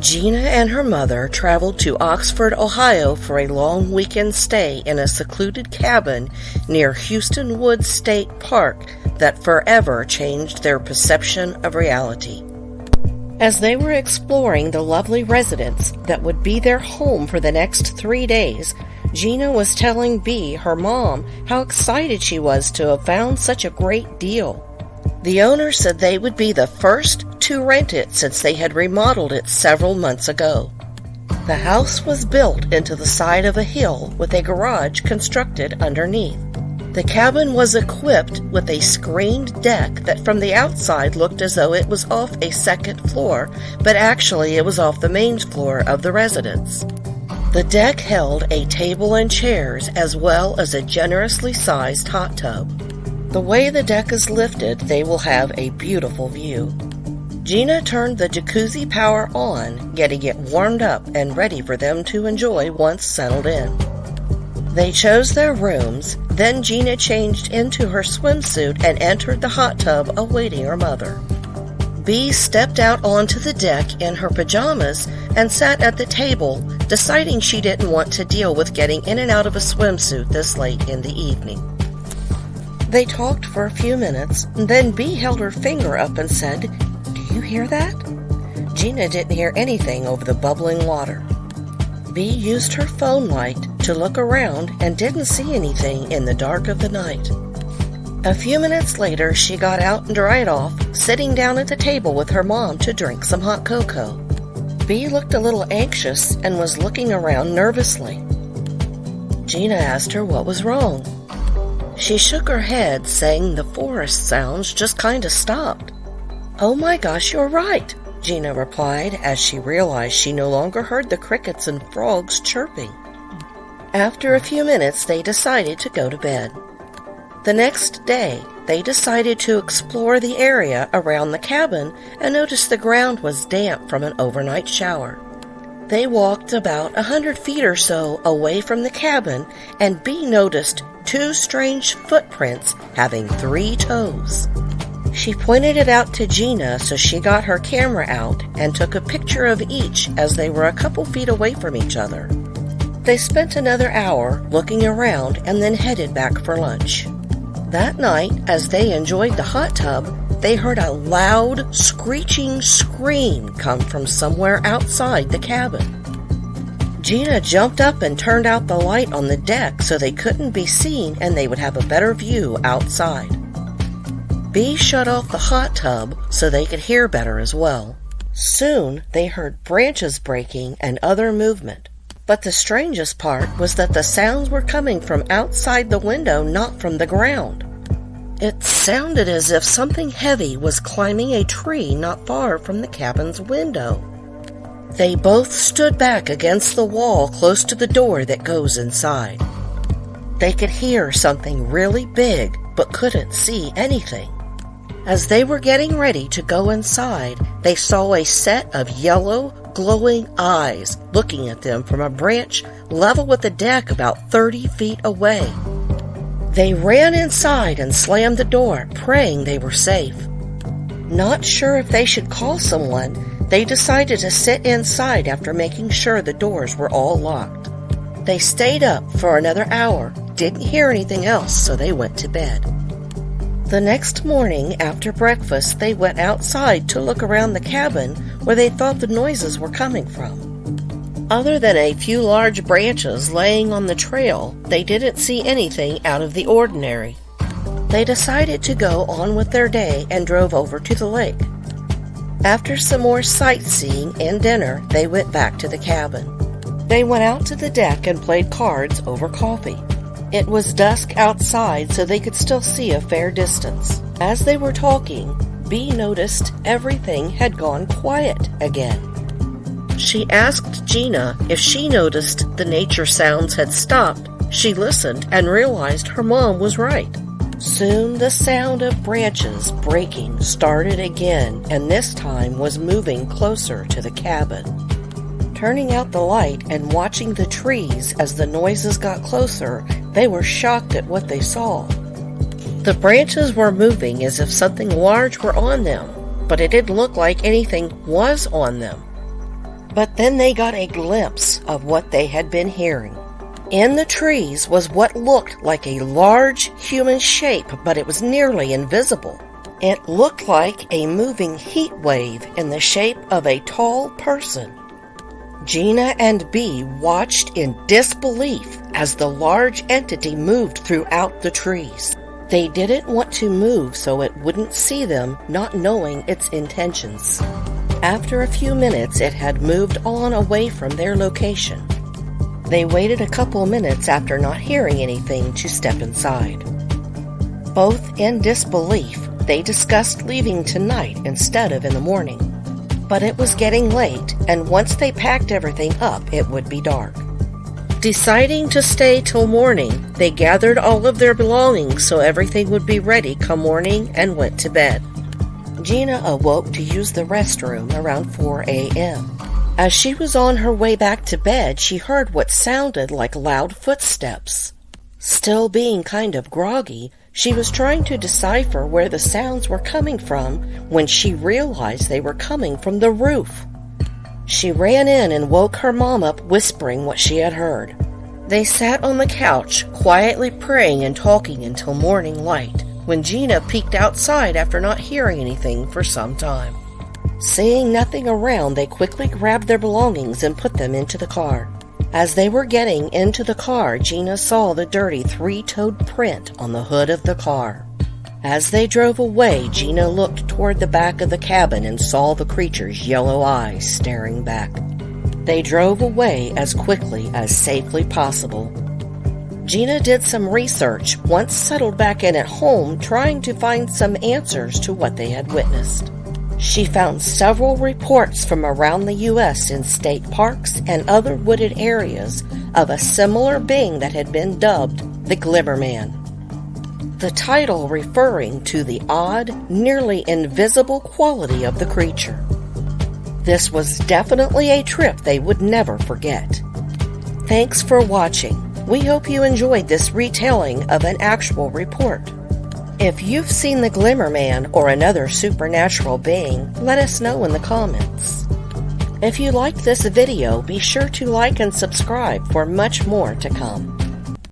Gina and her mother traveled to Oxford, Ohio for a long weekend stay in a secluded cabin near Heuston Woods State Park that forever changed their perception of reality. As they were exploring the lovely residence that would be their home for the next 3 days, Gina was telling Bea, her mom, how excited she was to have found such a great deal. The owner said they would be the first to rent it since they had remodeled it several months ago. The house was built into the side of a hill with a garage constructed underneath. The cabin was equipped with a screened deck that from the outside looked as though it was off a second floor, but actually it was off the main floor of the residence. The deck held a table and chairs as well as a generously sized hot tub. The way the deck is lifted, they will have a beautiful view. Gina turned the jacuzzi power on, getting it warmed up and ready for them to enjoy once settled in. They chose their rooms, then Gina changed into her swimsuit and entered the hot tub awaiting her mother. Bea stepped out onto the deck in her pajamas and sat at the table, deciding she didn't want to deal with getting in and out of a swimsuit this late in the evening. They talked for a few minutes, and then Bea held her finger up and said, "Do you hear that?" Gina didn't hear anything over the bubbling water. Bea used her phone light to look around and didn't see anything in the dark of the night. A few minutes later, she got out and dried off, sitting down at the table with her mom to drink some hot cocoa. Bea looked a little anxious and was looking around nervously. Gina asked her what was wrong. She shook her head, saying the forest sounds just kind of stopped. "Oh my gosh, you're right," Gina replied as she realized she no longer heard the crickets and frogs chirping. After a few minutes, they decided to go to bed. The next day, they decided to explore the area around the cabin and noticed the ground was damp from an overnight shower. They walked about 100 feet or so away from the cabin, and Bea noticed 2 strange footprints having 3 toes. She pointed it out to Gina, so she got her camera out and took a picture of each as they were a couple feet away from each other. They spent another hour looking around and then headed back for lunch. That night, as they enjoyed the hot tub, they heard a loud, screeching scream come from somewhere outside the cabin. Gina jumped up and turned out the light on the deck so they couldn't be seen and they would have a better view outside. Bea shut off the hot tub so they could hear better as well. Soon, they heard branches breaking and other movement. But the strangest part was that the sounds were coming from outside the window, not from the ground. It sounded as if something heavy was climbing a tree not far from the cabin's window. They both stood back against the wall close to the door that goes inside. They could hear something really big, but couldn't see anything. As they were getting ready to go inside, they saw a set of yellow, glowing eyes looking at them from a branch level with the deck about 30 feet away. They ran inside and slammed the door, praying they were safe. Not sure if they should call someone, they decided to sit inside after making sure the doors were all locked. They stayed up for another hour, didn't hear anything else, so they went to bed. The next morning, after breakfast, they went outside to look around the cabin where they thought the noises were coming from. Other than a few large branches laying on the trail, they didn't see anything out of the ordinary. They decided to go on with their day and drove over to the lake. After some more sightseeing and dinner, they went back to the cabin. They went out to the deck and played cards over coffee. It was dusk outside, so they could still see a fair distance. As they were talking, Bea noticed everything had gone quiet again. She asked Gina if she noticed the nature sounds had stopped. She listened and realized her mom was right. Soon the sound of branches breaking started again, and this time was moving closer to the cabin. Turning out the light and watching the trees as the noises got closer, they were shocked at what they saw. The branches were moving as if something large were on them, but it didn't look like anything was on them. But then they got a glimpse of what they had been hearing. In the trees was what looked like a large human shape, but it was nearly invisible. It looked like a moving heat wave in the shape of a tall person. Gina and Bee watched in disbelief as the large entity moved throughout the trees. They didn't want to move so it wouldn't see them, not knowing its intentions. After a few minutes, it had moved on away from their location. They waited a couple minutes after not hearing anything to step inside. Both in disbelief, they discussed leaving tonight instead of in the morning. But it was getting late, and once they packed everything up, it would be dark. Deciding to stay till morning, they gathered all of their belongings so everything would be ready come morning and went to bed. Gina awoke to use the restroom around 4 a.m. As she was on her way back to bed, she heard what sounded like loud footsteps. Still being kind of groggy, she was trying to decipher where the sounds were coming from when she realized they were coming from the roof. She ran in and woke her mom up, whispering what she had heard. They sat on the couch, quietly praying and talking until morning light, when Gina peeked outside after not hearing anything for some time. Seeing nothing around, they quickly grabbed their belongings and put them into the car. As they were getting into the car, Gina saw the dirty 3-toed print on the hood of the car. As they drove away, Gina looked toward the back of the cabin and saw the creature's yellow eyes staring back. They drove away as quickly as safely possible. Gina did some research, once settled back in at home, trying to find some answers to what they had witnessed. She found several reports from around the U.S. in state parks and other wooded areas of a similar being that had been dubbed the Glimmer Man. The title referring to the odd, nearly invisible quality of the creature. This was definitely a trip they would never forget. Thanks for watching. We hope you enjoyed this retelling of an actual report. If you've seen the Glimmer Man or another supernatural being, let us know in the comments. If you liked this video, be sure to like and subscribe for much more to come.